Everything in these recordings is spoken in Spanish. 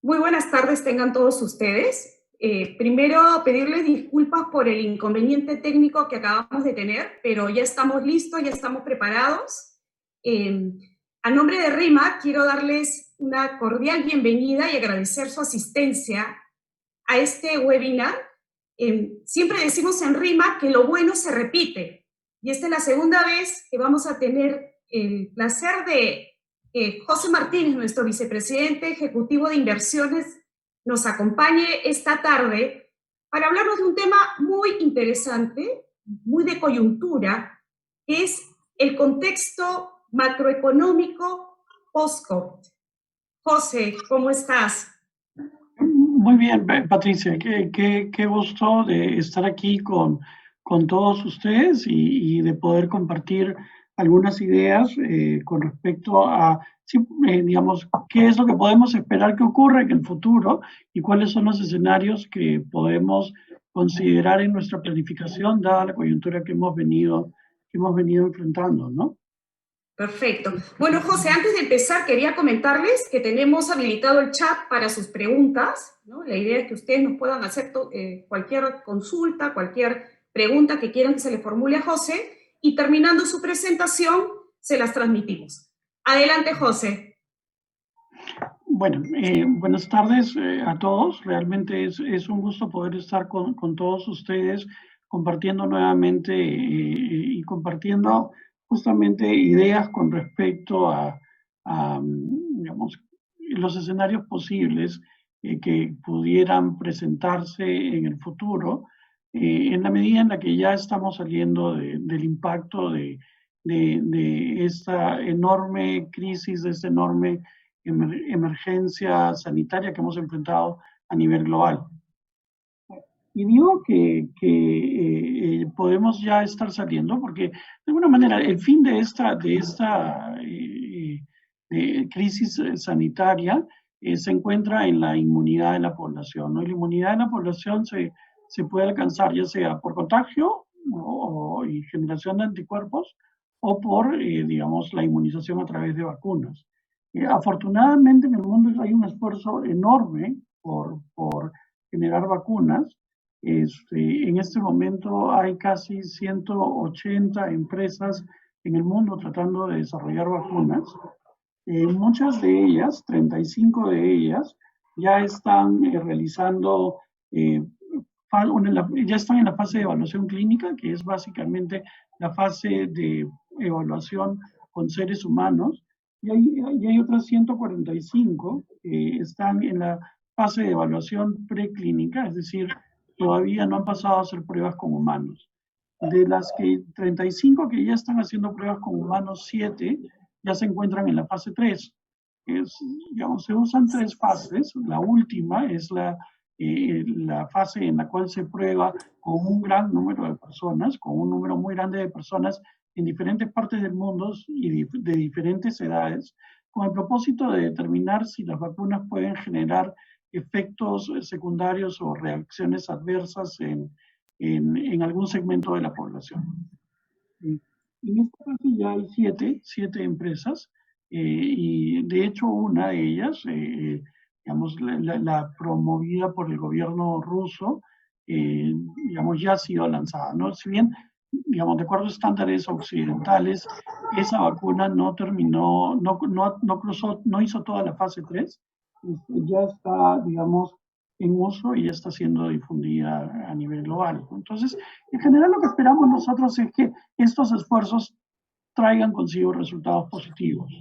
Muy buenas tardes tengan todos ustedes. Primero, pedirles disculpas por el inconveniente técnico que acabamos de tener, pero ya estamos listos, ya estamos preparados. Eh, a nombre de RIMA, quiero darles una cordial bienvenida y agradecer su asistencia a este webinar. Siempre decimos en RIMA que lo bueno se repite, y esta es la segunda vez que vamos a tener el placer de José Martínez, nuestro vicepresidente ejecutivo de inversiones, nos acompañe esta tarde para hablarnos de un tema muy interesante, muy de coyuntura, que es el contexto macroeconómico post-COVID. José, ¿cómo estás? Muy bien, Patricia, qué gusto de estar aquí con todos ustedes y de poder compartir algunas ideas con respecto a, sí, digamos, qué es lo que podemos esperar que ocurra en el futuro y cuáles son los escenarios que podemos considerar en nuestra planificación, dada la coyuntura que hemos venido enfrentando, ¿no? Perfecto. Bueno, José, antes de empezar, quería comentarles que tenemos habilitado el chat para sus preguntas, ¿no? La idea es que ustedes nos puedan hacer cualquier consulta, cualquier pregunta que quieran que se le formule a José, y terminando su presentación, se las transmitimos. Adelante, José. Bueno, buenas tardes a todos. Realmente es un gusto poder estar con todos ustedes compartiendo nuevamente y compartiendo justamente ideas con respecto digamos, los escenarios posibles que pudieran presentarse en el futuro, en la medida en la que ya estamos saliendo del impacto de esta enorme crisis, de este enorme emergencia sanitaria que hemos enfrentado a nivel global. Y digo que podemos ya estar saliendo porque, de alguna manera, el fin de esta crisis sanitaria se encuentra en la inmunidad de la población, ¿no? Y la inmunidad de la población se puede alcanzar ya sea por contagio y generación de anticuerpos o por, digamos, la inmunización a través de vacunas. Afortunadamente en el mundo hay un esfuerzo enorme por generar vacunas. En este momento hay casi 180 empresas en el mundo tratando de desarrollar vacunas. Muchas de ellas, 35 de ellas, ya están realizando, ya están en la fase de evaluación clínica, que es básicamente la fase de evaluación con seres humanos, y hay otras 145 que están en la fase de evaluación preclínica, es decir, todavía no han pasado a hacer pruebas con humanos. De las que 35 que ya están haciendo pruebas con humanos, 7 ya se encuentran en la fase 3. Digamos, se usan 3 fases. La última es la fase en la cual se prueba con un gran número de personas, con un número muy grande de personas en diferentes partes del mundo y de diferentes edades, con el propósito de determinar si las vacunas pueden generar efectos secundarios o reacciones adversas en algún segmento de la población. En esta fase ya hay siete empresas y de hecho una de ellas, digamos, la promovida por el gobierno ruso, digamos, ya ha sido lanzada, ¿no? Si bien, digamos, de acuerdo a estándares occidentales, esa vacuna no terminó, no cruzó, no hizo toda la fase 3, ya está, digamos, en uso y ya está siendo difundida a nivel global. Entonces, en general lo que esperamos nosotros es que estos esfuerzos traigan consigo resultados positivos.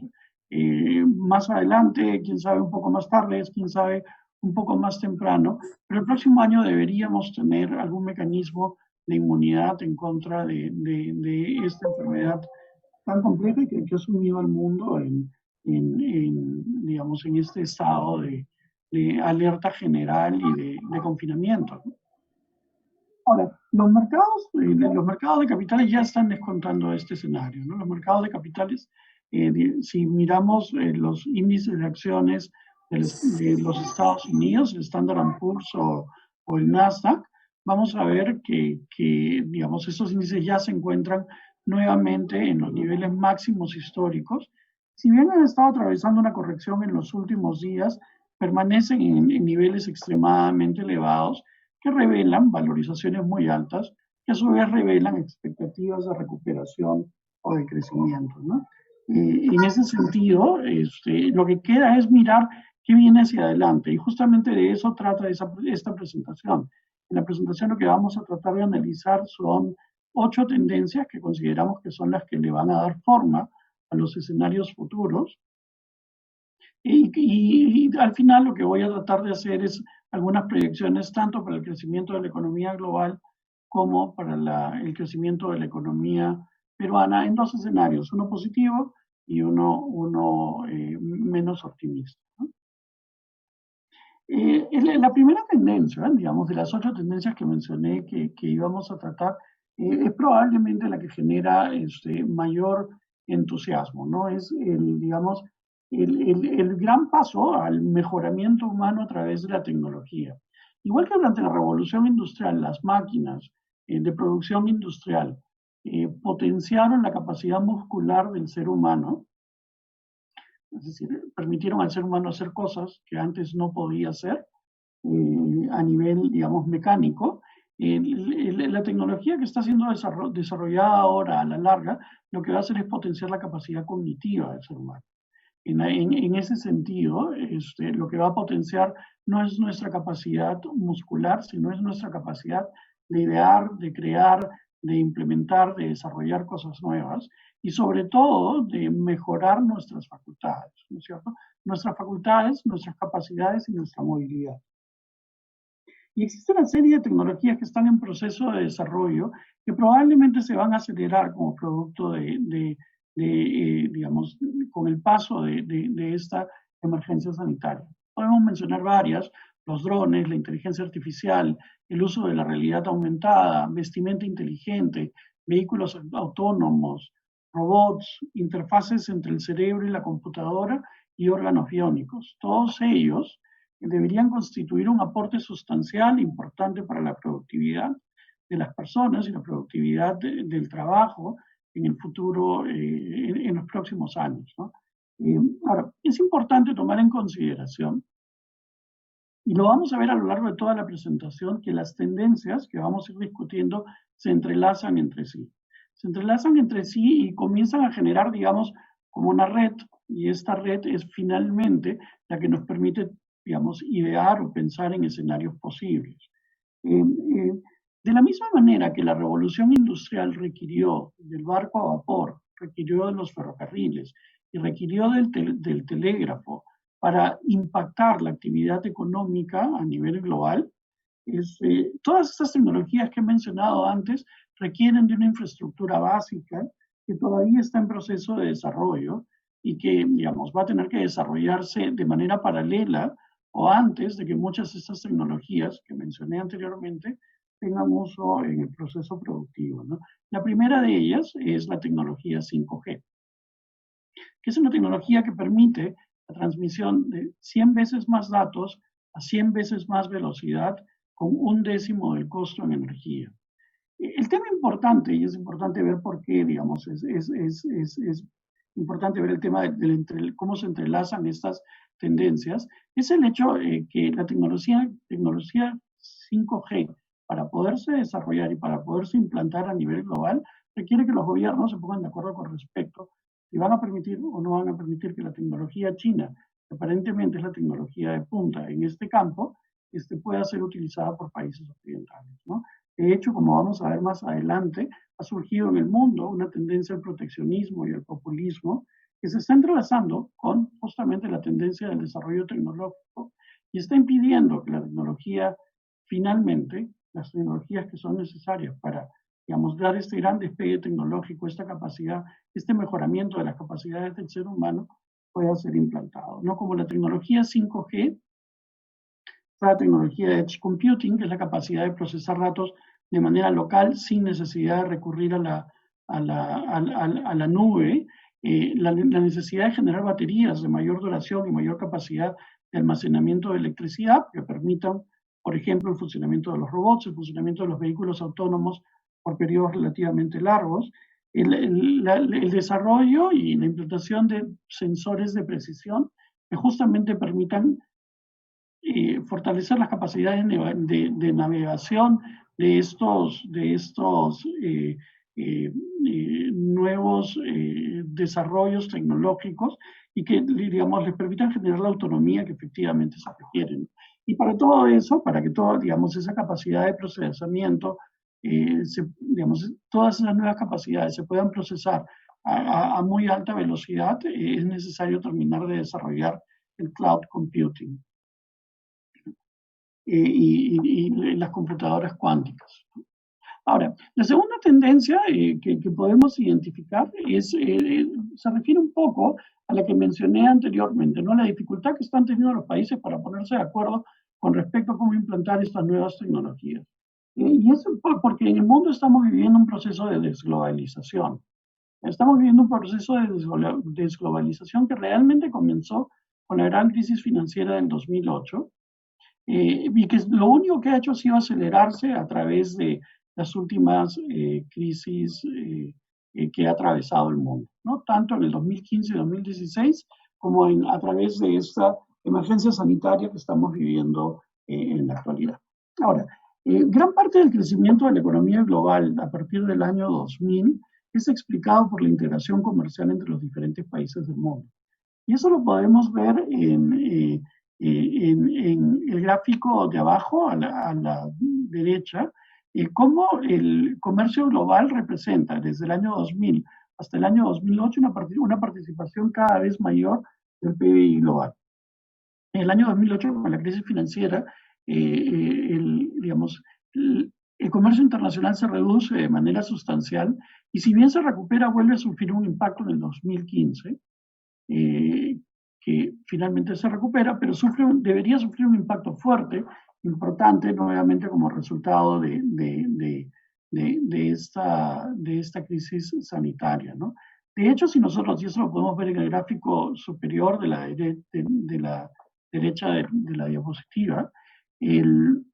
Más adelante, quién sabe un poco más tarde, quién sabe un poco más temprano, pero el próximo año deberíamos tener algún mecanismo de inmunidad en contra de esta enfermedad tan compleja que ha sumido al mundo digamos, en este estado de alerta general y de confinamiento. Ahora, los mercados de capitales ya están descontando este escenario, ¿no? Los mercados de capitales, si miramos los índices de acciones de los Estados Unidos, el Standard & Poor's o el Nasdaq, vamos a ver que, digamos, esos índices ya se encuentran nuevamente en los niveles máximos históricos. Si bien han estado atravesando una corrección en los últimos días, permanecen en niveles extremadamente elevados que revelan valorizaciones muy altas, que a su vez revelan expectativas de recuperación o de crecimiento, ¿no? En ese sentido, lo que queda es mirar qué viene hacia adelante, y justamente de eso trata esta presentación. En la presentación lo que vamos a tratar de analizar son 8 tendencias que consideramos que son las que le van a dar forma a los escenarios futuros. Y al final lo que voy a tratar de hacer es algunas proyecciones tanto para el crecimiento de la economía global como para el crecimiento de la economía peruana en 2 escenarios, uno positivo y uno menos optimista, ¿no? La primera tendencia, digamos, de las 8 tendencias que mencioné que íbamos a tratar, es probablemente la que genera mayor entusiasmo, ¿no? Es digamos, el gran paso al mejoramiento humano a través de la tecnología. Igual que durante la revolución industrial, las máquinas de producción industrial potenciaron la capacidad muscular del ser humano, es decir, permitieron al ser humano hacer cosas que antes no podía hacer a nivel, digamos, mecánico. La tecnología que está siendo desarrollada ahora a la larga, lo que va a hacer es potenciar la capacidad cognitiva del ser humano. En ese sentido, lo que va a potenciar no es nuestra capacidad muscular, sino es nuestra capacidad de idear, de crear, de implementar, de desarrollar cosas nuevas y sobre todo de mejorar nuestras facultades, ¿no es cierto? Nuestras facultades, nuestras capacidades y nuestra movilidad. Y existe una serie de tecnologías que están en proceso de desarrollo que probablemente se van a acelerar como producto digamos, con el paso de esta emergencia sanitaria. Podemos mencionar varias: los drones, la inteligencia artificial, el uso de la realidad aumentada, vestimenta inteligente, vehículos autónomos, robots, interfaces entre el cerebro y la computadora y órganos biónicos. Todos ellos deberían constituir un aporte sustancial e importante para la productividad de las personas y la productividad del trabajo en el futuro, en los próximos años, ¿no? Ahora, es importante tomar en consideración, y lo vamos a ver a lo largo de toda la presentación, que las tendencias que vamos a ir discutiendo se entrelazan entre sí. Se entrelazan entre sí y comienzan a generar, digamos, como una red, y esta red es finalmente la que nos permite, digamos, idear o pensar en escenarios posibles. De la misma manera que la revolución industrial requirió del barco a vapor, requirió de los ferrocarriles y requirió del telégrafo para impactar la actividad económica a nivel global, todas estas tecnologías que he mencionado antes requieren de una infraestructura básica que todavía está en proceso de desarrollo y que, digamos, va a tener que desarrollarse de manera paralela o antes de que muchas de estas tecnologías que mencioné anteriormente tengan uso en el proceso productivo, ¿no? La primera de ellas es la tecnología 5G, que es una tecnología que permite la transmisión de 100 veces más datos a 100 veces más velocidad con 1/10 del costo en energía. El tema importante, y es importante ver por qué, digamos, es importante ver el tema de cómo se entrelazan estas tendencias, es el hecho que la tecnología 5G, para poderse desarrollar y para poderse implantar a nivel global, requiere que los gobiernos se pongan de acuerdo con respecto si van a permitir o no van a permitir que la tecnología china, que aparentemente es la tecnología de punta en este campo, pueda ser utilizada por países occidentales, ¿no? De hecho, como vamos a ver más adelante, ha surgido en el mundo una tendencia al proteccionismo y al populismo que se está entrelazando con justamente la tendencia del desarrollo tecnológico y está impidiendo que la tecnología, finalmente, las tecnologías que son necesarias para, digamos, dar este gran despegue tecnológico, esta capacidad, este mejoramiento de las capacidades del ser humano, pueda ser implantado, ¿no? Como la tecnología 5G, la tecnología de Edge Computing, que es la capacidad de procesar datos de manera local sin necesidad de recurrir a la nube, la necesidad de generar baterías de mayor duración y mayor capacidad de almacenamiento de electricidad que permitan, por ejemplo, el funcionamiento de los robots, el funcionamiento de los vehículos autónomos por periodos relativamente largos, el desarrollo y la implantación de sensores de precisión que justamente permitan fortalecer las capacidades de navegación de estos nuevos desarrollos tecnológicos y que, digamos, les permitan generar la autonomía que efectivamente se requiere, ¿no? Y para todo eso, para que toda, digamos, esa capacidad de procesamiento, digamos, todas esas nuevas capacidades se puedan procesar a muy alta velocidad, es necesario terminar de desarrollar el cloud computing y las computadoras cuánticas. Ahora, la segunda tendencia que podemos identificar se refiere un poco a la que mencioné anteriormente, ¿no? La dificultad que están teniendo los países para ponerse de acuerdo con respecto a cómo implantar estas nuevas tecnologías. Y es porque en el mundo estamos viviendo un proceso de desglobalización. Estamos viviendo un proceso de desglobalización que realmente comenzó con la gran crisis financiera del 2008 y que lo único que ha hecho ha sido acelerarse a través de las últimas crisis que ha atravesado el mundo, ¿no? Tanto en el 2015 y 2016 como a través de esta emergencia sanitaria que estamos viviendo en la actualidad. Ahora, gran parte del crecimiento de la economía global a partir del año 2000 es explicado por la integración comercial entre los diferentes países del mundo. Y eso lo podemos ver en el gráfico de abajo a la derecha, cómo el comercio global representa desde el año 2000 hasta el año 2008 una participación cada vez mayor del PBI global. En el año 2008, con la crisis financiera, digamos, el comercio internacional se reduce de manera sustancial y si bien se recupera, vuelve a sufrir un impacto en el 2015, que finalmente se recupera, pero debería sufrir un impacto fuerte, importante, nuevamente como resultado de esta crisis sanitaria, ¿no? De hecho, si nosotros, y eso lo podemos ver en el gráfico superior de la derecha de la diapositiva, en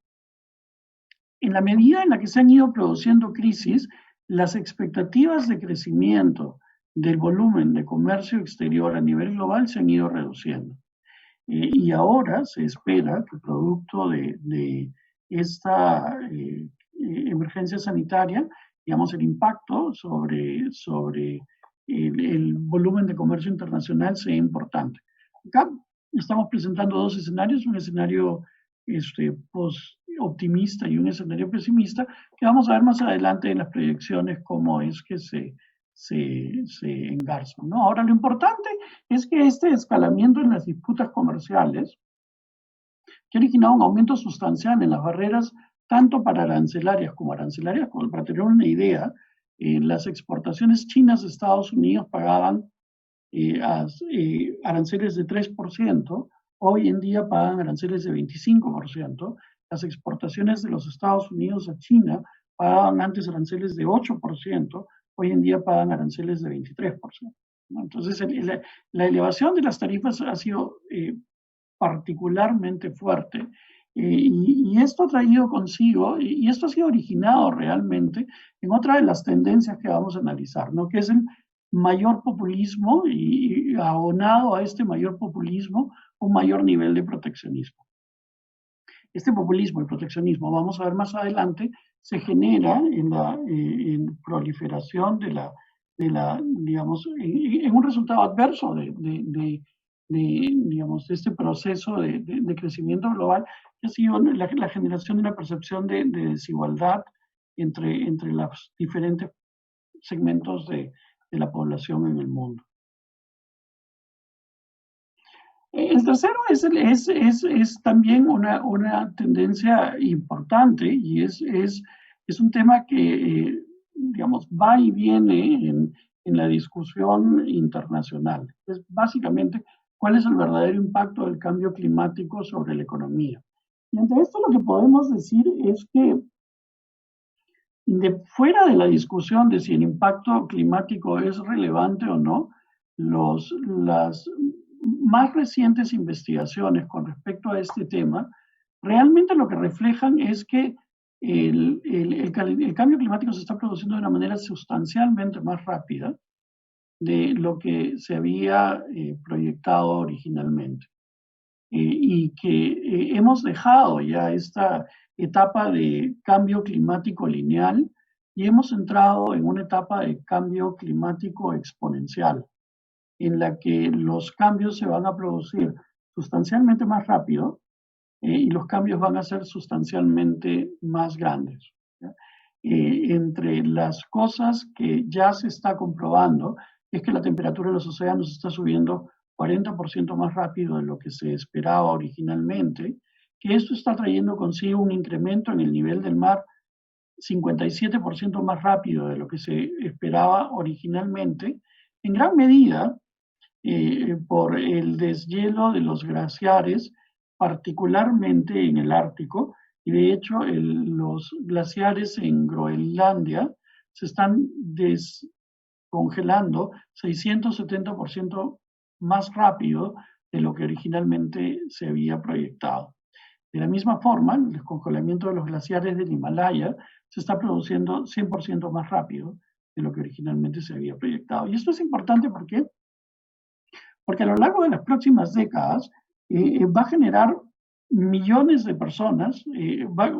la medida en la que se han ido produciendo crisis, las expectativas de crecimiento del volumen de comercio exterior a nivel global se han ido reduciendo. Y ahora se espera que producto de esta emergencia sanitaria, digamos, el impacto sobre el volumen de comercio internacional sea importante. Acá estamos presentando dos escenarios, un escenario optimista y un escenario pesimista, que vamos a ver más adelante en las proyecciones cómo es que se engarzan, ¿no? Ahora, lo importante es que este escalamiento en las disputas comerciales, que ha originado un aumento sustancial en las barreras, tanto para arancelarias, como para tener una idea, las exportaciones chinas de Estados Unidos pagaban aranceles de 3%, hoy en día pagan aranceles de 25%, las exportaciones de los Estados Unidos a China pagaban antes aranceles de 8%, hoy en día pagan aranceles de 23%. ¿No? Entonces, la elevación de las tarifas ha sido particularmente fuerte y esto ha traído consigo, y esto ha sido originado realmente en otra de las tendencias que vamos a analizar, ¿no? Que es el mayor populismo y abonado a este mayor populismo un mayor nivel de proteccionismo. Este populismo y proteccionismo, vamos a ver más adelante, se genera en la proliferación digamos, en un resultado adverso digamos, de este proceso de crecimiento global, que ha sido la generación de una percepción de desigualdad entre los diferentes segmentos de la población en el mundo. El tercero es también una tendencia importante y es un tema que, digamos, va y viene en la discusión internacional. Es básicamente cuál es el verdadero impacto del cambio climático sobre la economía. Y ante esto lo que podemos decir es que fuera de la discusión de si el impacto climático es relevante o no, las más recientes investigaciones con respecto a este tema realmente lo que reflejan es que el cambio climático se está produciendo de una manera sustancialmente más rápida de lo que se había proyectado originalmente. y que hemos dejado ya esta etapa de cambio climático lineal y hemos entrado en una etapa de cambio climático exponencial, en la que los cambios se van a producir sustancialmente más rápido y los cambios van a ser sustancialmente más grandes. Entre las cosas que ya se está comprobando es que la temperatura de los océanos está subiendo 40% más rápido de lo que se esperaba originalmente, que esto está trayendo consigo un incremento en el nivel del mar 57% más rápido de lo que se esperaba originalmente, en gran medida por el deshielo de los glaciares, particularmente en el Ártico, y de hecho los glaciares en Groenlandia se están descongelando 670% más rápido de lo que originalmente se había proyectado. De la misma forma, el descongelamiento de los glaciares del Himalaya se está produciendo 100% más rápido de lo que originalmente se había proyectado. Y esto es importante porque a lo largo de las próximas décadas va a generar millones de personas, va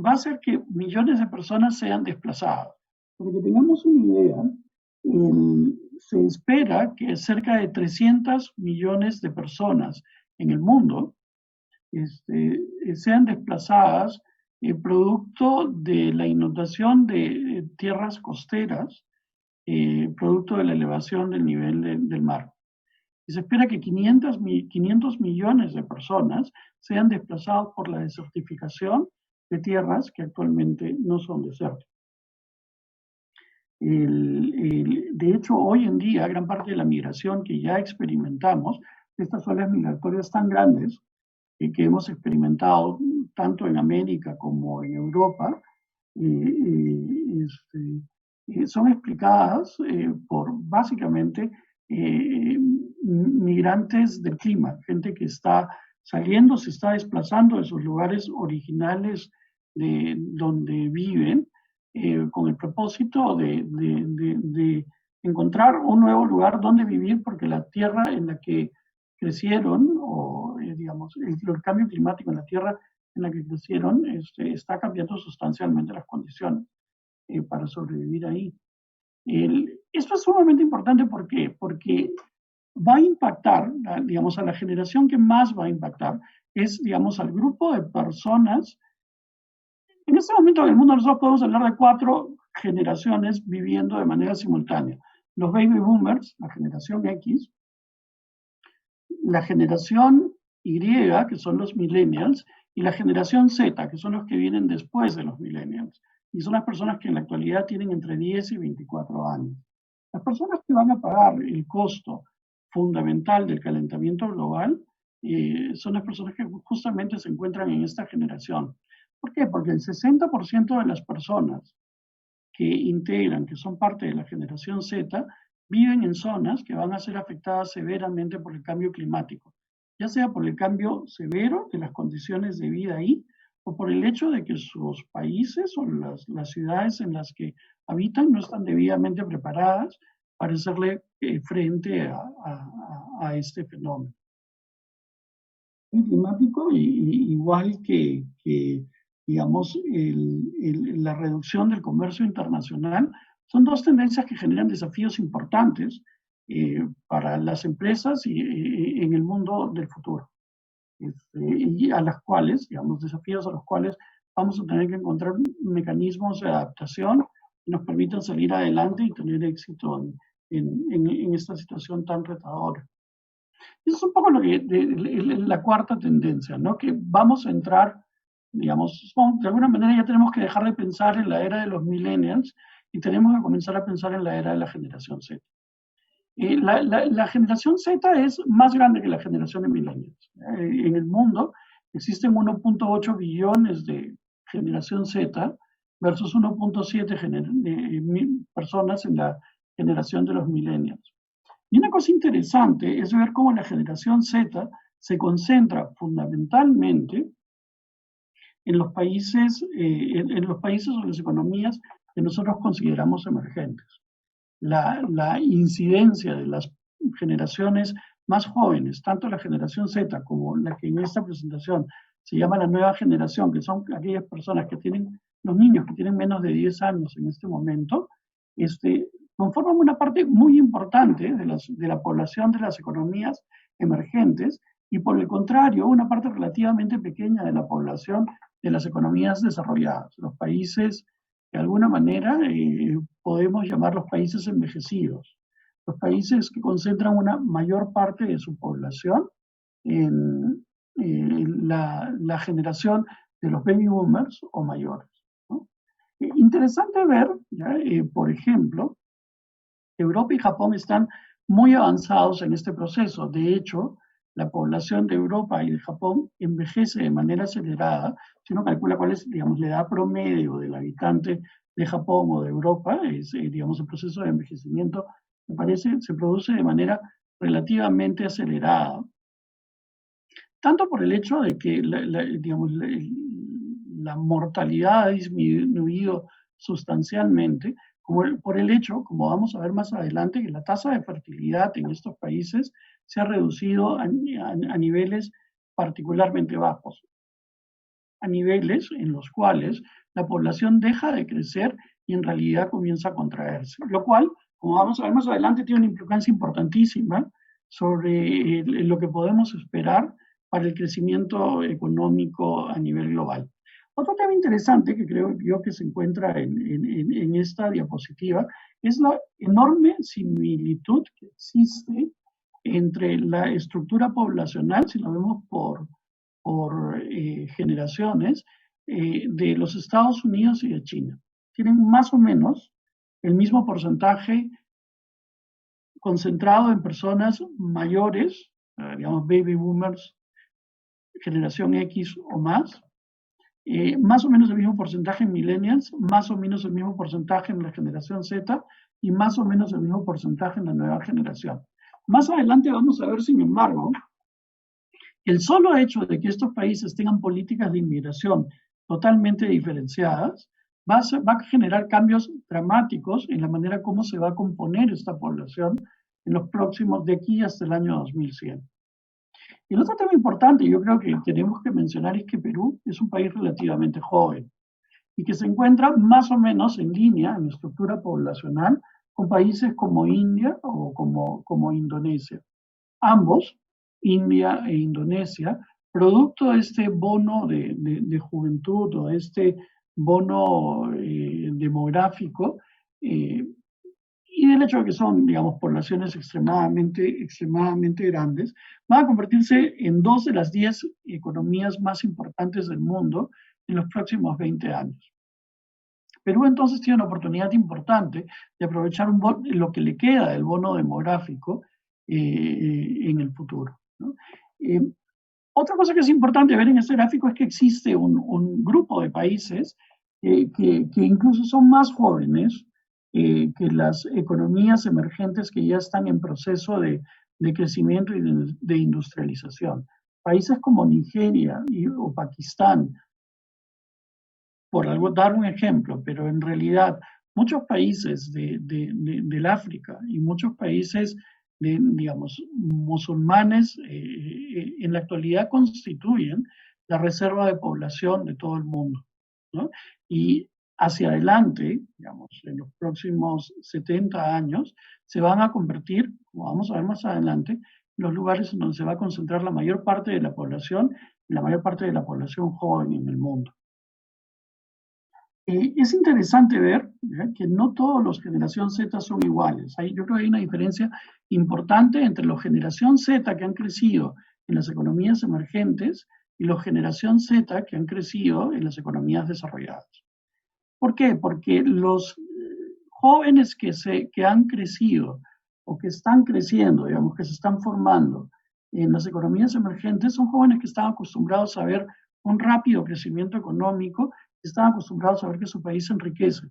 a hacer que millones de personas sean desplazadas. Para que tengamos una idea, se espera que cerca de 300 millones de personas en el mundo sean desplazadas producto de la inundación de tierras costeras, producto de la elevación del nivel del mar. Y se espera que 500 millones de personas sean desplazados por la desertificación de tierras que actualmente no son desérticas. De hecho, hoy en día, gran parte de la migración que ya experimentamos, estas olas migratorias tan grandes que hemos experimentado tanto en América como en Europa, son explicadas por básicamente migrantes del clima, gente que está saliendo, se está desplazando de sus lugares originales de donde viven con el propósito de encontrar un nuevo lugar donde vivir porque la tierra en la que crecieron o digamos el cambio climático en la tierra en la que crecieron está cambiando sustancialmente las condiciones para sobrevivir ahí. Esto es sumamente importante ¿por qué? Porque va a impactar, digamos, a la generación que más va a impactar es, digamos, al grupo de personas. En este momento en el mundo nosotros podemos hablar de 4 generaciones viviendo de manera simultánea. Los baby boomers, la generación X, la generación Y, que son los millennials, y la generación Z, que son los que vienen después de los millennials. Y son las personas que en la actualidad tienen entre 10 y 24 años. Las personas que van a pagar el costo fundamental del calentamiento global son las personas que justamente se encuentran en esta generación. ¿Por qué? Porque el 60% de las personas que integran, que son parte de la generación Z, viven en zonas que van a ser afectadas severamente por el cambio climático, ya sea por el cambio severo de las condiciones de vida ahí, o por el hecho de que sus países o las ciudades en las que habitan no están debidamente preparadas para hacerle frente a este fenómeno. El climático, igual que digamos, la reducción del comercio internacional, son 2 tendencias que generan desafíos importantes para las empresas y en el mundo del futuro. Y a las cuales, digamos, desafíos a los cuales vamos a tener que encontrar mecanismos de adaptación que nos permitan salir adelante y tener éxito en esta situación tan retadora. Eso es un poco lo que, la cuarta tendencia, ¿no? Que vamos a entrar, digamos, de alguna manera ya tenemos que dejar de pensar en la era de los millennials y tenemos que comenzar a pensar en la era de la generación Z. La generación Z es más grande que la generación de millennials. En el mundo existen 1.8 billones de generación Z versus 1.7 personas en la generación de los millennials. Y una cosa interesante es ver cómo la generación Z se concentra fundamentalmente en los países o las economías que nosotros consideramos emergentes. La incidencia de las generaciones más jóvenes, tanto la generación Z como la que en esta presentación se llama la nueva generación, que son aquellas personas que tienen, los niños que tienen menos de 10 años en este momento, conforman una parte muy importante de la población de las economías emergentes y por el contrario, una parte relativamente pequeña de la población de las economías desarrolladas, los países, de alguna manera, podemos llamar los países envejecidos, los países que concentran una mayor parte de su población en la generación de los baby boomers o mayores, ¿no? Interesante ver, ¿ya? Por ejemplo, Europa y Japón están muy avanzados en este proceso. De hecho, la población de Europa y de Japón envejece de manera acelerada. Si uno calcula cuál es, digamos, la edad promedio del habitante de Japón o de Europa, es, digamos, el proceso de envejecimiento, me parece, se produce de manera relativamente acelerada. Tanto por el hecho de que digamos, la mortalidad ha disminuido sustancialmente, como por el hecho, como vamos a ver más adelante, que la tasa de fertilidad en estos países se ha reducido a niveles particularmente bajos, a niveles en los cuales la población deja de crecer y en realidad comienza a contraerse, lo cual, como vamos a ver más adelante, tiene una implicancia importantísima sobre lo que podemos esperar para el crecimiento económico a nivel global. Otro tema interesante que creo yo que se encuentra en esta diapositiva es la enorme similitud que existe entre la estructura poblacional, si lo vemos por generaciones, de los Estados Unidos y de China. Tienen más o menos el mismo porcentaje concentrado en personas mayores, digamos baby boomers, generación X o más o menos el mismo porcentaje en millennials, más o menos el mismo porcentaje en la generación Z y más o menos el mismo porcentaje en la nueva generación. Más adelante vamos a ver, sin embargo, el solo hecho de que estos países tengan políticas de inmigración totalmente diferenciadas va a generar cambios dramáticos en la manera como se va a componer esta población en los próximos, de aquí hasta el año 2100. Y el otro tema importante, yo creo que tenemos que mencionar, es que Perú es un país relativamente joven y que se encuentra más o menos en línea en estructura poblacional con países como India o como Indonesia. Ambos, India e Indonesia, producto de este bono de juventud o este bono demográfico, y del hecho de que son, digamos, poblaciones extremadamente grandes, van a convertirse en 2 de las 10 economías más importantes del mundo en los próximos 20 años. Perú entonces tiene una oportunidad importante de aprovechar lo que le queda del bono demográfico en el futuro, ¿no? Otra cosa que es importante ver en este gráfico es que existe un grupo de países que incluso son más jóvenes que las economías emergentes que ya están en proceso de crecimiento y de industrialización. Países como Nigeria o Pakistán, por dar un ejemplo, pero en realidad muchos países del África y muchos países, digamos, musulmanes, en la actualidad constituyen la reserva de población de todo el mundo, ¿no? Y hacia adelante, digamos, en los próximos 70 años, se van a convertir, como vamos a ver más adelante, en los lugares en donde se va a concentrar la mayor parte de la población, y la mayor parte de la población joven en el mundo. Es interesante ver, ¿ya?, que no todos los generación Z son iguales. Yo creo que hay una diferencia importante entre los generación Z que han crecido en las economías emergentes y los generación Z que han crecido en las economías desarrolladas. ¿Por qué? Porque los jóvenes que han crecido o que están creciendo, digamos, que se están formando en las economías emergentes, son jóvenes que están acostumbrados a ver un rápido crecimiento económico, están acostumbrados a ver que su país se enriquece.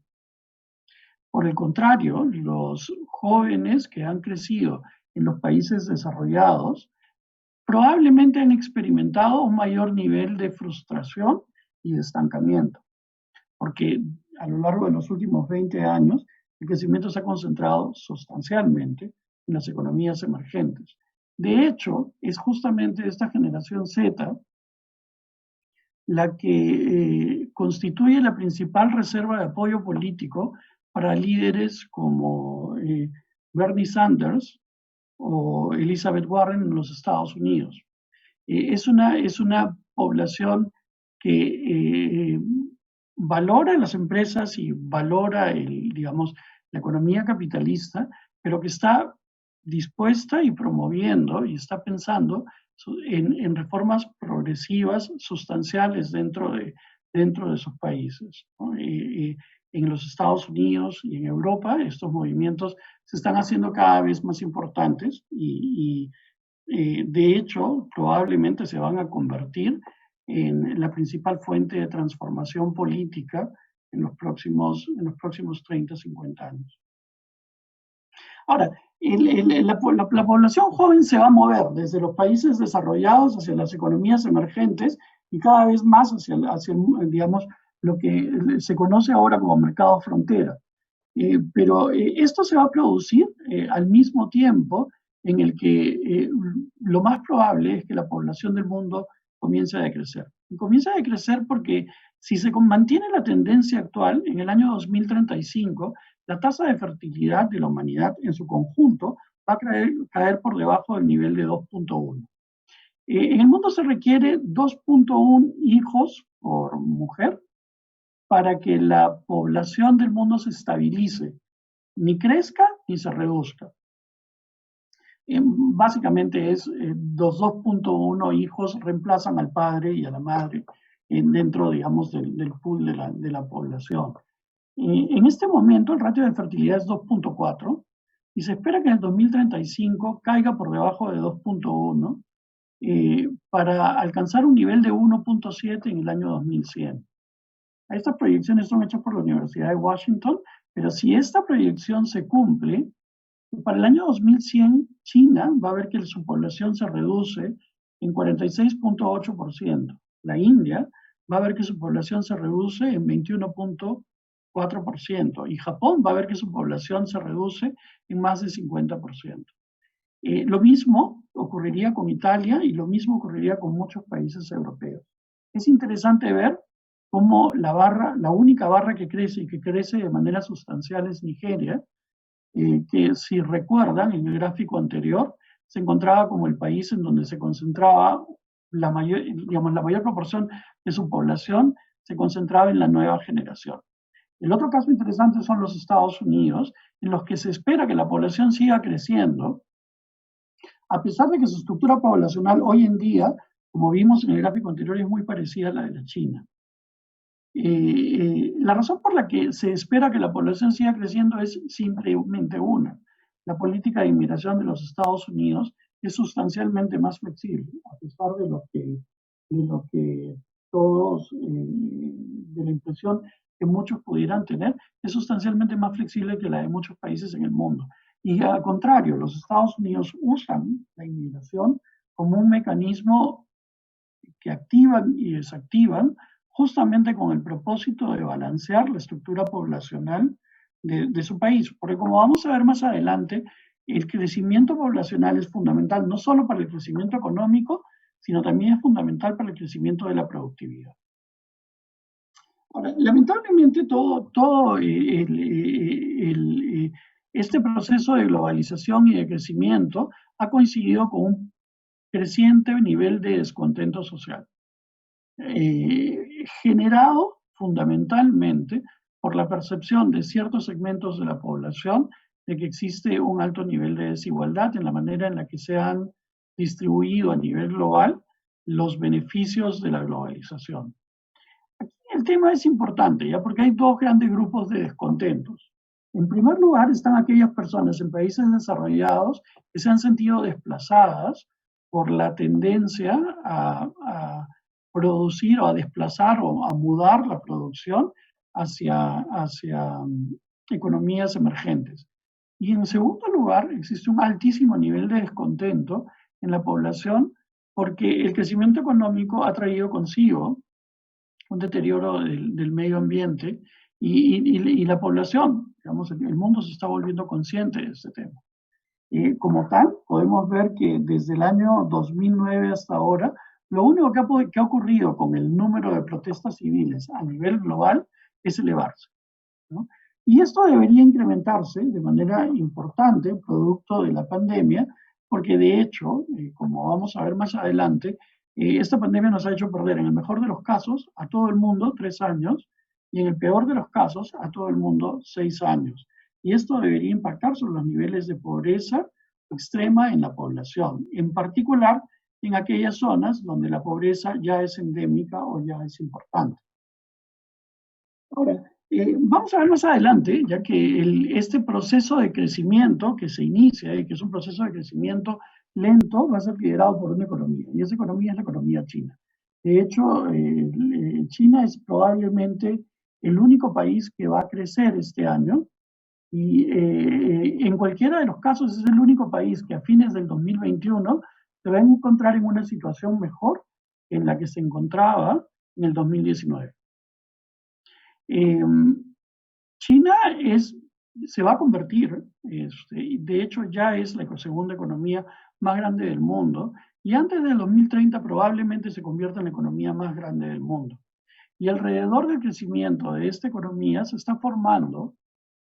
Por el contrario, los jóvenes que han crecido en los países desarrollados probablemente han experimentado un mayor nivel de frustración y de estancamiento, porque a lo largo de los últimos 20 años el crecimiento se ha concentrado sustancialmente en las economías emergentes. De hecho, es justamente esta generación Z la que constituye la principal reserva de apoyo político para líderes como Bernie Sanders o Elizabeth Warren en los Estados Unidos. Es una población que valora las empresas y valora digamos, la economía capitalista, pero que está dispuesta y promoviendo y está pensando en reformas progresivas sustanciales dentro de sus países, ¿no? En los Estados Unidos y en Europa estos movimientos se están haciendo cada vez más importantes y de hecho probablemente se van a convertir en la principal fuente de transformación política en los próximos 30, 50 años. Ahora, la población joven se va a mover desde los países desarrollados hacia las economías emergentes y cada vez más hacia digamos, lo que se conoce ahora como mercado frontera. Pero esto se va a producir al mismo tiempo en el que lo más probable es que la población del mundo comience a decrecer. Y comienza a decrecer porque si se mantiene la tendencia actual, en el año 2035, la tasa de fertilidad de la humanidad en su conjunto va a caer por debajo del nivel de 2.1. En el mundo se requiere 2.1 hijos por mujer para que la población del mundo se estabilice, ni crezca ni se reduzca. Básicamente es los 2.1 hijos reemplazan al padre y a la madre dentro, digamos, del pool de la población. En este momento el ratio de fertilidad es 2.4 y se espera que en el 2035 caiga por debajo de 2.1 para alcanzar un nivel de 1.7 en el año 2100. Estas proyecciones son hechas por la Universidad de Washington, pero si esta proyección se cumple, para el año 2100 China va a ver que su población se reduce en 46.8%. La India va a ver que su población se reduce en 21.4%. Y Japón va a ver que su población se reduce en más de 50%. Lo mismo ocurriría con Italia y lo mismo ocurriría con muchos países europeos. Es interesante ver cómo la única barra que crece y que crece de manera sustancial es Nigeria, que si recuerdan en el gráfico anterior, se encontraba como el país en donde se concentraba la mayor proporción de su población, se concentraba en la nueva generación. El otro caso interesante son los Estados Unidos, en los que se espera que la población siga creciendo, a pesar de que su estructura poblacional hoy en día, como vimos en el gráfico anterior, es muy parecida a la de la China. La razón por la que se espera que la población siga creciendo es simplemente una. La política de inmigración de los Estados Unidos es sustancialmente más flexible, a pesar de lo que todos, de la impresión que muchos pudieran tener, es sustancialmente más flexible que la de muchos países en el mundo. Y al contrario, los Estados Unidos usan la inmigración como un mecanismo que activan y desactivan justamente con el propósito de balancear la estructura poblacional de su país. Porque como vamos a ver más adelante, el crecimiento poblacional es fundamental no solo para el crecimiento económico, sino también es fundamental para el crecimiento de la productividad. Ahora, lamentablemente todo este proceso de globalización y de crecimiento ha coincidido con un creciente nivel de descontento social, generado fundamentalmente por la percepción de ciertos segmentos de la población de que existe un alto nivel de desigualdad en la manera en la que se han distribuido a nivel global los beneficios de la globalización. Aquí el tema es importante, ¿ya? Porque hay dos grandes grupos de descontentos. En primer lugar están aquellas personas en países desarrollados que se han sentido desplazadas por la tendencia a producir o a desplazar o a mudar la producción hacia economías emergentes. Y en segundo lugar, existe un altísimo nivel de descontento en la población porque el crecimiento económico ha traído consigo un deterioro del medio ambiente y la población, digamos, el mundo se está volviendo consciente de este tema. Como tal, podemos ver que desde el año 2009 hasta ahora, lo único que ha ocurrido con el número de protestas civiles a nivel global es elevarse, ¿no? Y esto debería incrementarse de manera importante, producto de la pandemia, porque de hecho, como vamos a ver más adelante, esta pandemia nos ha hecho perder, en el mejor de los casos, a todo el mundo 3 años, y en el peor de los casos, a todo el mundo 6 años. Y esto debería impactar sobre los niveles de pobreza extrema en la población, en particular en aquellas zonas donde la pobreza ya es endémica o ya es importante. Ahora, vamos a ver más adelante, ya que este proceso de crecimiento que se inicia y que es un proceso de crecimiento lento va a ser liderado por una economía, y esa economía es la economía china. De hecho, China es probablemente el único país que va a crecer este año, y en cualquiera de los casos es el único país que a fines del 2021 se va a encontrar en una situación mejor en la que se encontraba en el 2019. China se va a convertir, de hecho ya es la segunda economía más grande del mundo, y antes del 2030 probablemente se convierta en la economía más grande del mundo. Y alrededor del crecimiento de esta economía se está formando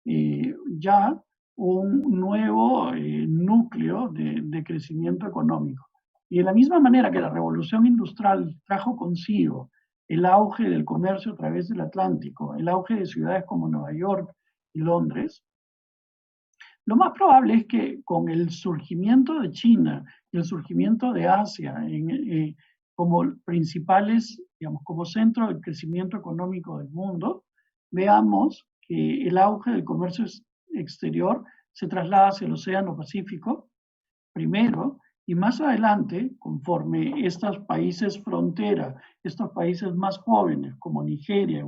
ya un nuevo núcleo de crecimiento económico. Y de la misma manera que la revolución industrial trajo consigo el auge del comercio a través del Atlántico, el auge de ciudades como Nueva York y Londres, lo más probable es que con el surgimiento de China y el surgimiento de Asia como principales, digamos, como centro del crecimiento económico del mundo, veamos que el auge del comercio exterior se traslada hacia el Océano Pacífico, primero, y más adelante, conforme estos países frontera, estos países más jóvenes como Nigeria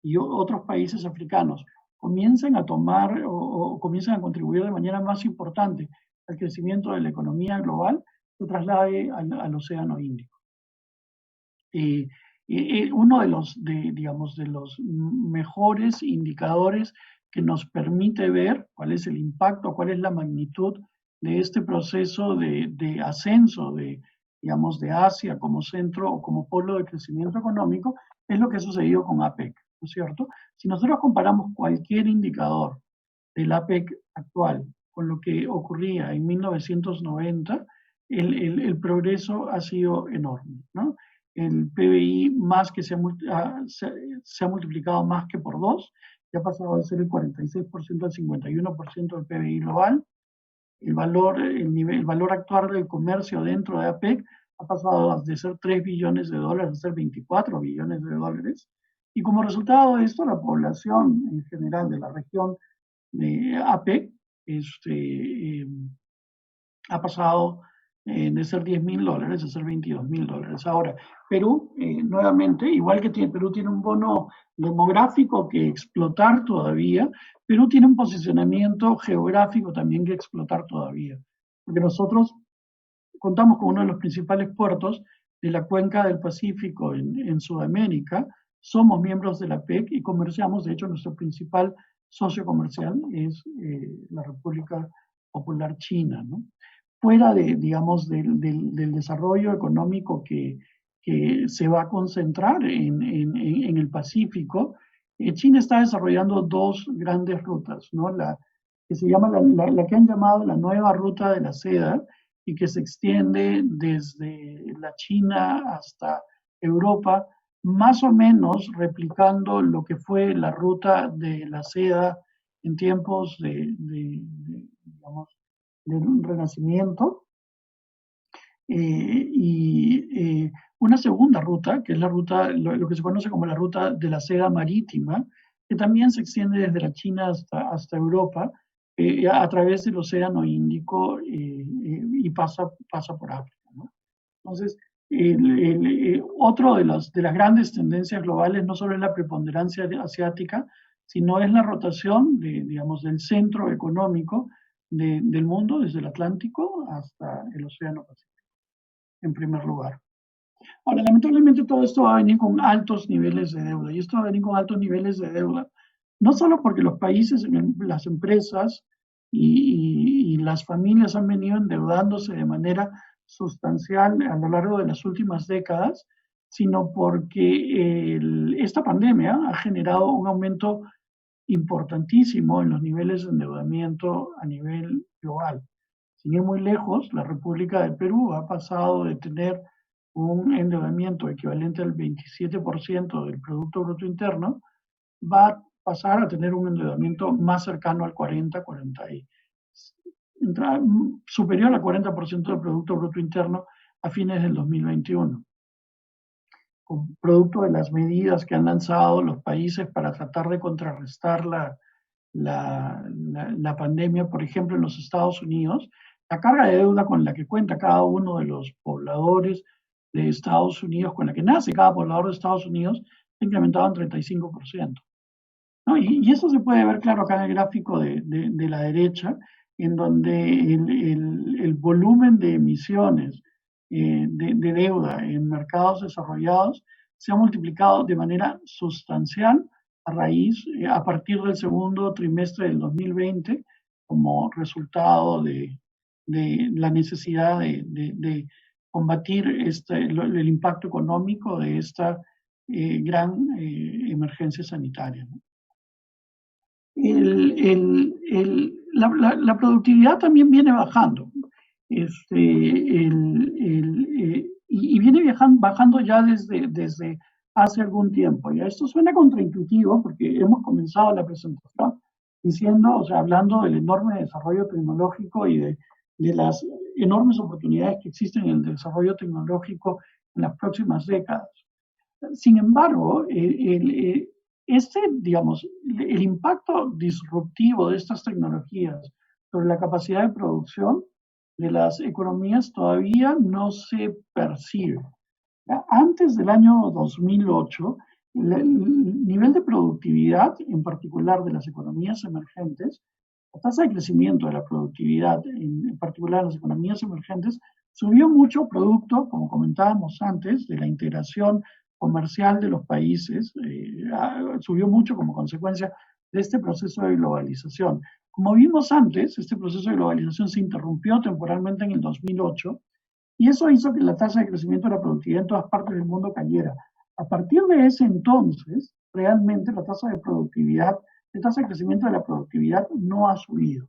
y otros países africanos, comienzan a tomar o comienzan a contribuir de manera más importante al crecimiento de la economía global, se traslade al Océano Índico. Uno digamos, de los mejores indicadores que nos permite ver cuál es el impacto, cuál es la magnitud de este proceso de ascenso digamos, de Asia como centro o como polo de crecimiento económico, es lo que ha sucedido con APEC, ¿no es cierto? Si nosotros comparamos cualquier indicador del APEC actual con lo que ocurría en 1990, el progreso ha sido enorme, ¿no? El PBI más que se ha multiplicado más que por 2, ya ha pasado de ser el 46% al 51% del PBI global. El valor actual del comercio dentro de APEC ha pasado de ser 3 billones de dólares a ser 24 billones de dólares. Y como resultado de esto, la población en general de la región de APEC ha pasado de ser 10.000 dólares a ser 22.000 dólares. Ahora, Perú, nuevamente, igual que Perú tiene un bono demográfico que explotar todavía, Perú tiene un posicionamiento geográfico también que explotar todavía. Porque nosotros contamos con uno de los principales puertos de la cuenca del Pacífico en Sudamérica, somos miembros de la PEC y comerciamos, de hecho, nuestro principal socio comercial es la República Popular China, ¿no? Fuera digamos, del desarrollo económico que se va a concentrar en el Pacífico, China está desarrollando dos grandes rutas, ¿no? La que se llama la que han llamado la nueva ruta de la seda y que se extiende desde la China hasta Europa, más o menos replicando lo que fue la ruta de la seda en tiempos digamos, del Renacimiento, y una segunda ruta, que es la ruta, lo que se conoce como la ruta de la seda marítima, que también se extiende desde la China hasta Europa, a través del Océano Índico y pasa por África, ¿no? Entonces, otro de las grandes tendencias globales no solo es la preponderancia asiática, sino es la rotación digamos, del centro económico del mundo, desde el Atlántico hasta el Océano Pacífico, en primer lugar. Ahora, lamentablemente todo esto va a venir con altos niveles de deuda, y esto va a venir con altos niveles de deuda, no solo porque los países, las empresas y las familias han venido endeudándose de manera sustancial a lo largo de las últimas décadas, sino porque esta pandemia ha generado un aumento importantísimo en los niveles de endeudamiento a nivel global. Sin ir muy lejos, la República del Perú ha pasado de tener un endeudamiento equivalente al 27% del Producto Bruto Interno, va a pasar a tener un endeudamiento más cercano al 40, superior al 40% del Producto Bruto Interno a fines del 2021. Producto de las medidas que han lanzado los países para tratar de contrarrestar la pandemia, por ejemplo, en los Estados Unidos, la carga de deuda con la que cuenta cada uno de los pobladores de Estados Unidos, con la que nace cada poblador de Estados Unidos, ha incrementado en 35%. ¿No? Y eso se puede ver claro acá en el gráfico de la derecha, en donde el volumen de emisiones de deuda en mercados desarrollados se ha multiplicado de manera sustancial a partir del segundo trimestre del 2020, como resultado de la necesidad de combatir el impacto económico de esta gran emergencia sanitaria, ¿no? La productividad también viene bajando. Y viene bajando ya desde hace algún tiempo. Ya esto suena contraintuitivo porque hemos comenzado la presentación diciendo, o sea, hablando del enorme desarrollo tecnológico y de las enormes oportunidades que existen en el desarrollo tecnológico en las próximas décadas. Sin embargo, digamos, el impacto disruptivo de estas tecnologías sobre la capacidad de producción de las economías todavía no se percibe. Antes del año 2008, el nivel de productividad, en particular de las economías emergentes, la tasa de crecimiento de la productividad, en particular en las economías emergentes, subió mucho producto, como comentábamos antes, de la integración comercial de los países, subió mucho como consecuencia de este proceso de globalización. Como vimos antes, este proceso de globalización se interrumpió temporalmente en el 2008 y eso hizo que la tasa de crecimiento de la productividad en todas partes del mundo cayera. A partir de ese entonces, realmente la tasa de crecimiento de la productividad no ha subido.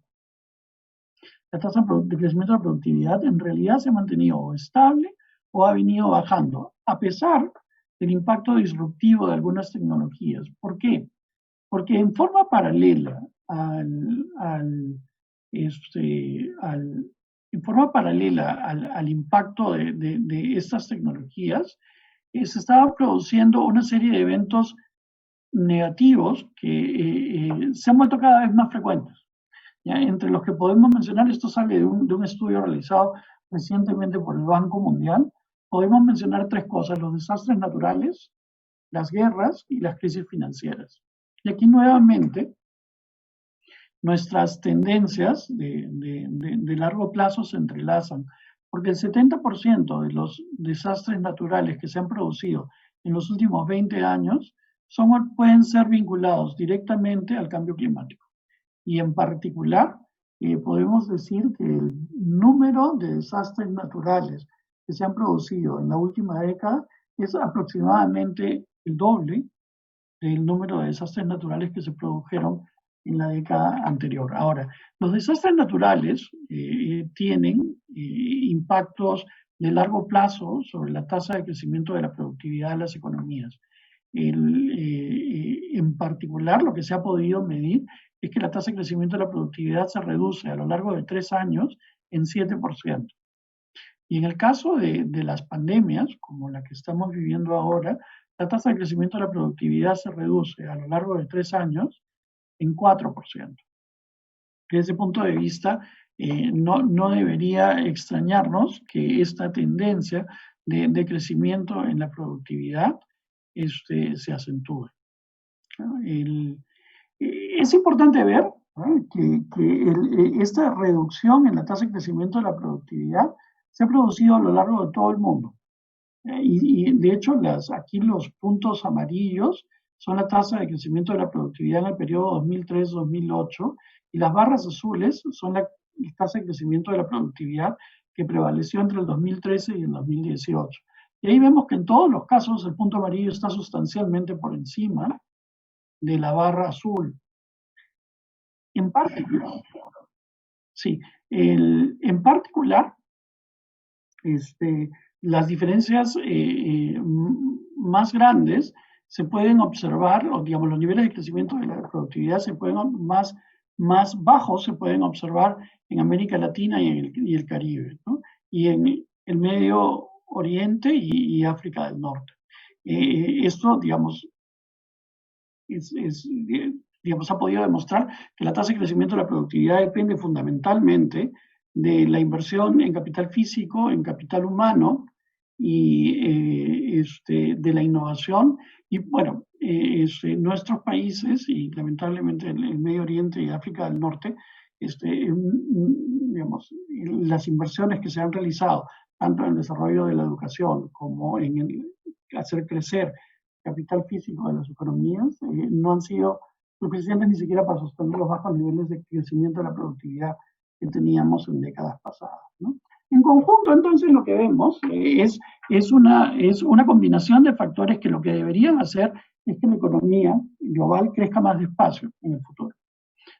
La tasa de crecimiento de la productividad en realidad se ha mantenido estable o ha venido bajando, a pesar del impacto disruptivo de algunas tecnologías. ¿Por qué? Porque en forma paralela al impacto de estas tecnologías, se estaba produciendo una serie de eventos negativos que se han vuelto cada vez más frecuentes. ¿Ya? Entre los que podemos mencionar, esto sale de un estudio realizado recientemente por el Banco Mundial, podemos mencionar tres cosas: los desastres naturales, las guerras y las crisis financieras. Y aquí nuevamente nuestras tendencias de largo plazo se entrelazan, porque el 70% de los desastres naturales que se han producido en los últimos 20 años pueden ser vinculados directamente al cambio climático. Y en particular, podemos decir que el número de desastres naturales que se han producido en la última década es aproximadamente el doble del número de desastres naturales que se produjeron en la década anterior. Ahora, los desastres naturales tienen impactos de largo plazo sobre la tasa de crecimiento de la productividad de las economías. En particular, lo que se ha podido medir es que la tasa de crecimiento de la productividad se reduce a lo largo de 3 años en 7%. Y en el caso de las pandemias, como la que estamos viviendo ahora, la tasa de crecimiento de la productividad se reduce a lo largo de 3 años en 4%. Desde ese punto de vista, no debería extrañarnos que esta tendencia de crecimiento en la productividad se acentúe. Es importante ver, ¿no?, que esta reducción en la tasa de crecimiento de la productividad se ha producido a lo largo de todo el mundo. Y de hecho, aquí los puntos amarillos son la tasa de crecimiento de la productividad en el periodo 2003-2008 y las barras azules son tasa de crecimiento de la productividad que prevaleció entre el 2013 y el 2018. Y ahí vemos que en todos los casos el punto amarillo está sustancialmente por encima de la barra azul. En particular, sí, en particular, las diferencias más grandes se pueden observar, o digamos, los niveles de crecimiento de la productividad se pueden más bajos se pueden observar en América Latina y el Caribe, ¿no? Y en el Medio Oriente y África del Norte. Esto, digamos, digamos, ha podido demostrar que la tasa de crecimiento de la productividad depende fundamentalmente de la inversión en capital físico, en capital humano y de la innovación. Y bueno, nuestros países y lamentablemente el Medio Oriente y África del Norte, digamos, las inversiones que se han realizado tanto en el desarrollo de la educación como en hacer crecer capital físico de las economías, no han sido suficientes ni siquiera para sostener los bajos niveles de crecimiento de la productividad que teníamos en décadas pasadas, ¿no? En conjunto, entonces, lo que vemos es una combinación de factores que lo que deberían hacer es que la economía global crezca más despacio en el futuro.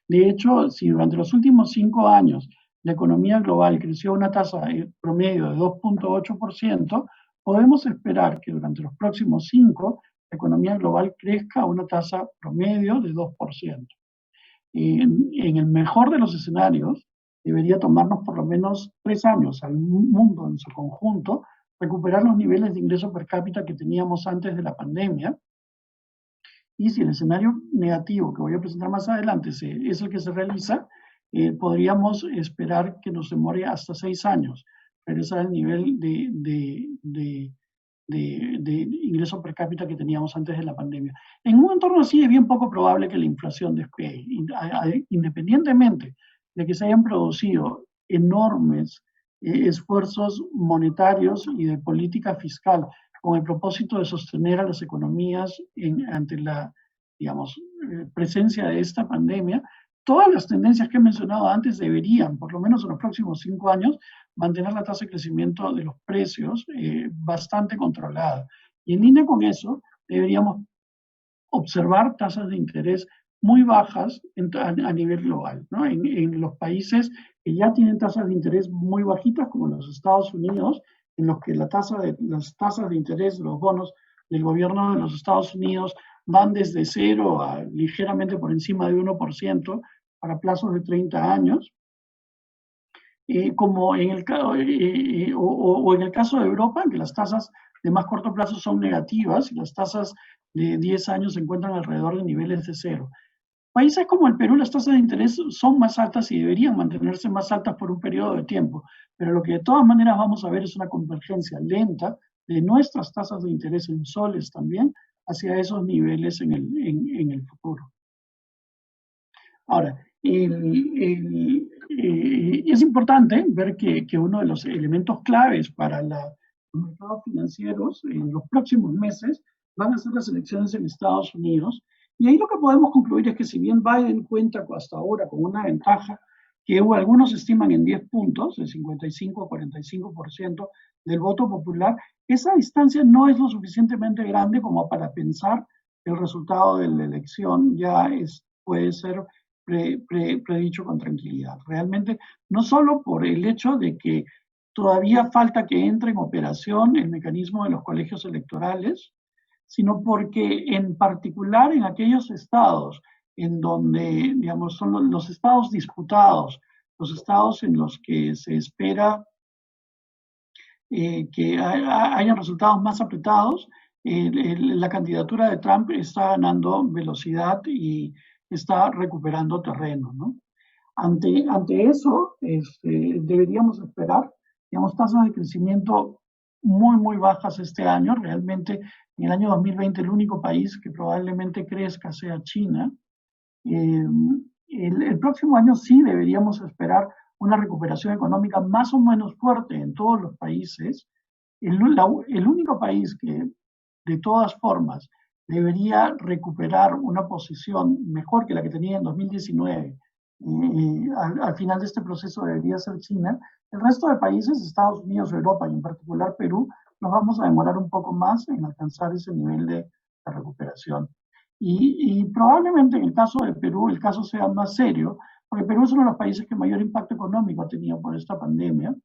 De hecho, si durante los últimos 5 años la economía global creció a una tasa promedio de 2.8%, podemos esperar que durante los próximos 5 la economía global crezca a una tasa promedio de 2%. En el mejor de los escenarios, debería tomarnos por lo menos 3 años al mundo en su conjunto recuperar los niveles de ingreso per cápita que teníamos antes de la pandemia. Y si el escenario negativo que voy a presentar más adelante es el que se realiza, podríamos esperar que nos demore hasta 6 años regresar al nivel de ingreso per cápita que teníamos antes de la pandemia. En un entorno así es bien poco probable que la inflación despegue, independientemente de que se hayan producido enormes esfuerzos monetarios y de política fiscal con el propósito de sostener a las economías ante la, digamos, presencia de esta pandemia. Todas las tendencias que he mencionado antes deberían, por lo menos en los próximos 5 años, mantener la tasa de crecimiento de los precios bastante controlada. Y en línea con eso, deberíamos observar tasas de interés muy bajas a nivel global, ¿no? En los países que ya tienen tasas de interés muy bajitas, como los Estados Unidos, en los que las tasas de interés de los bonos del gobierno de los Estados Unidos van desde 0 a ligeramente por encima de 1% para plazos de 30 años, como en el, o en el caso de Europa, en que las tasas de más corto plazo son negativas y las tasas de 10 años se encuentran alrededor de niveles de 0. Países como el Perú, las tasas de interés son más altas y deberían mantenerse más altas por un periodo de tiempo, pero lo que de todas maneras vamos a ver es una convergencia lenta de nuestras tasas de interés en soles también hacia esos niveles en el futuro. Ahora, es importante ver que uno de los elementos claves para los mercados financieros en los próximos meses van a ser las elecciones en Estados Unidos. Y ahí lo que podemos concluir es que si bien Biden cuenta hasta ahora con una ventaja que algunos estiman en 10 puntos, de 55 a 45% del voto popular, esa distancia no es lo suficientemente grande como para pensar que el resultado de la elección ya puede ser predicho con tranquilidad. Realmente, no solo por el hecho de que todavía falta que entre en operación el mecanismo de los colegios electorales, sino porque en particular en aquellos estados en donde, digamos, son los estados disputados, los estados en los que se espera que hayan resultados más apretados, la candidatura de Trump está ganando velocidad y está recuperando terreno, ¿no? Ante eso, deberíamos esperar, digamos, tasas de crecimiento muy, muy bajas este año. Realmente, en el año 2020, el único país que probablemente crezca sea China. El próximo año sí deberíamos esperar una recuperación económica más o menos fuerte en todos los países. El único país que, de todas formas, debería recuperar una posición mejor que la que tenía en 2019 al final de este proceso debería ser China. El resto de países, Estados Unidos, Europa y en particular Perú, nos vamos a demorar un poco más en alcanzar ese nivel de recuperación. Y probablemente en el caso de Perú el caso sea más serio, porque Perú es uno de los países que mayor impacto económico ha tenido por esta pandemia,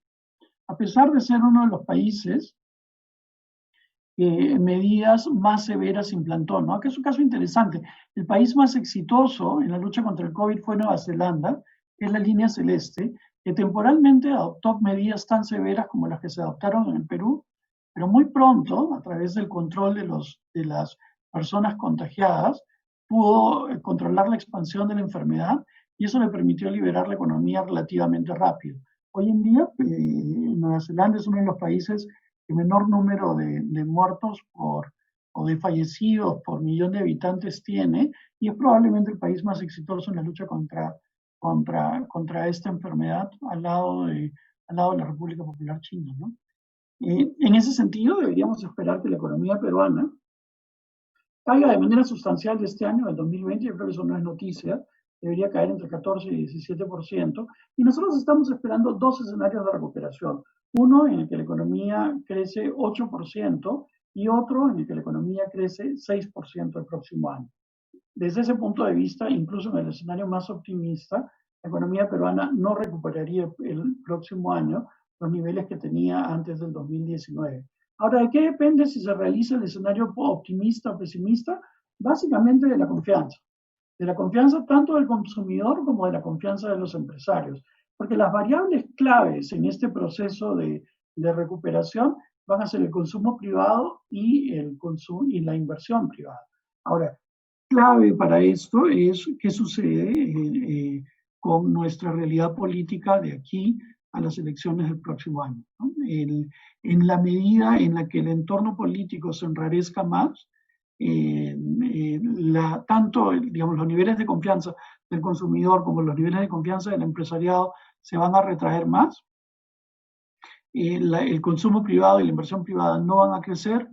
a pesar de ser uno de los países que medidas más severas implantó, ¿no? Que es un caso interesante. El país más exitoso en la lucha contra el COVID fue Nueva Zelanda, que es la línea celeste, que temporalmente adoptó medidas tan severas como las que se adoptaron en el Perú, pero muy pronto, a través del control de las personas contagiadas, pudo controlar la expansión de la enfermedad y eso le permitió liberar la economía relativamente rápido. Hoy en día, Nueva Zelanda es uno de los países que menor número de muertos o de fallecidos por millón de habitantes tiene y es probablemente el país más exitoso en la lucha contra esta enfermedad al lado de la República Popular China, ¿no? En ese sentido, deberíamos esperar que la economía peruana caiga de manera sustancial de este año, del 2020, yo creo que eso no es noticia, debería caer entre 14 y 17%, y nosotros estamos esperando dos escenarios de recuperación. Uno en el que la economía crece 8% y otro en el que la economía crece 6% el próximo año. Desde ese punto de vista, incluso en el escenario más optimista, la economía peruana no recuperaría el próximo año los niveles que tenía antes del 2019. Ahora, ¿de qué depende si se realiza el escenario optimista o pesimista? Básicamente de la confianza. De la confianza tanto del consumidor como de la confianza de los empresarios. Porque las variables claves en este proceso de recuperación van a ser el consumo privado y la inversión privada. Ahora, clave para esto es qué sucede con nuestra realidad política de aquí a las elecciones del próximo año, ¿no? En la medida en la que el entorno político se enrarezca más, tanto digamos, los niveles de confianza del consumidor como los niveles de confianza del empresariado se van a retraer más, el consumo privado y la inversión privada no van a crecer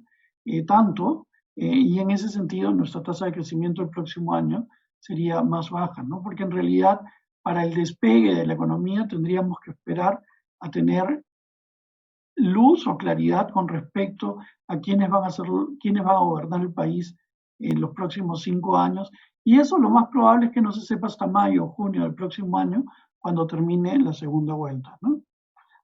tanto, y en ese sentido nuestra tasa de crecimiento el próximo año sería más baja, ¿no? Porque en realidad para el despegue de la economía tendríamos que esperar a tener luz o claridad con respecto a quiénes van a gobernar el país en los próximos 5 años, y eso lo más probable es que no se sepa hasta mayo o junio del próximo año, cuando termine la segunda vuelta, ¿no?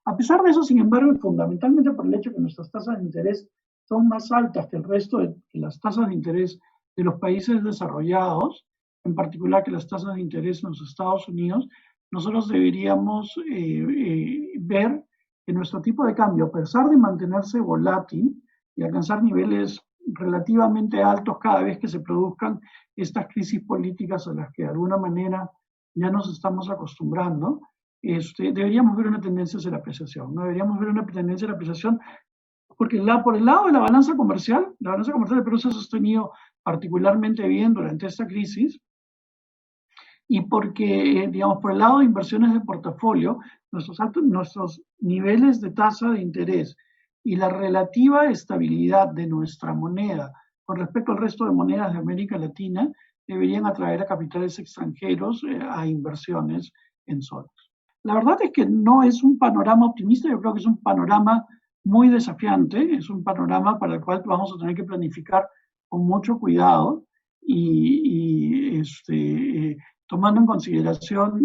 A pesar de eso, sin embargo, fundamentalmente por el hecho de que nuestras tasas de interés son más altas que el resto de las tasas de interés de los países desarrollados, en particular que las tasas de interés en los Estados Unidos, nosotros deberíamos ver que nuestro tipo de cambio, a pesar de mantenerse volátil y alcanzar niveles relativamente altos cada vez que se produzcan estas crisis políticas a las que de alguna manera ya nos estamos acostumbrando, deberíamos ver una tendencia hacia la apreciación, ¿no? Deberíamos ver una tendencia a la apreciación porque por el lado de la balanza comercial de Perú se ha sostenido particularmente bien durante esta crisis, y porque, digamos, por el lado de inversiones de portafolio, nuestros niveles de tasa de interés y la relativa estabilidad de nuestra moneda con respecto al resto de monedas de América Latina deberían atraer a capitales extranjeros a inversiones en soles. La verdad es que no es un panorama optimista, yo creo que es un panorama muy desafiante, es un panorama para el cual vamos a tener que planificar con mucho cuidado y tomando en consideración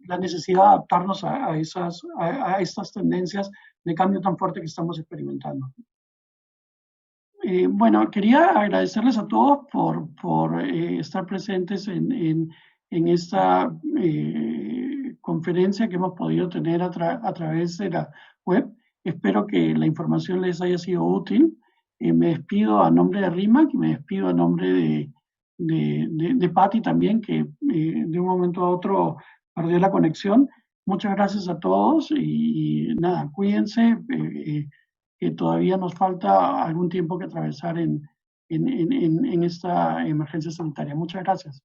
la necesidad de adaptarnos a estas tendencias de cambio tan fuerte que estamos experimentando. Bueno, quería agradecerles a todos por estar presentes en esta conferencia que hemos podido tener a través de la web. Espero que la información les haya sido útil. Me despido a nombre de RIMAC y me despido a nombre de Patti también, que de un momento a otro perdió la conexión. Muchas gracias a todos y nada, cuídense, que todavía nos falta algún tiempo que atravesar en esta emergencia sanitaria. Muchas gracias.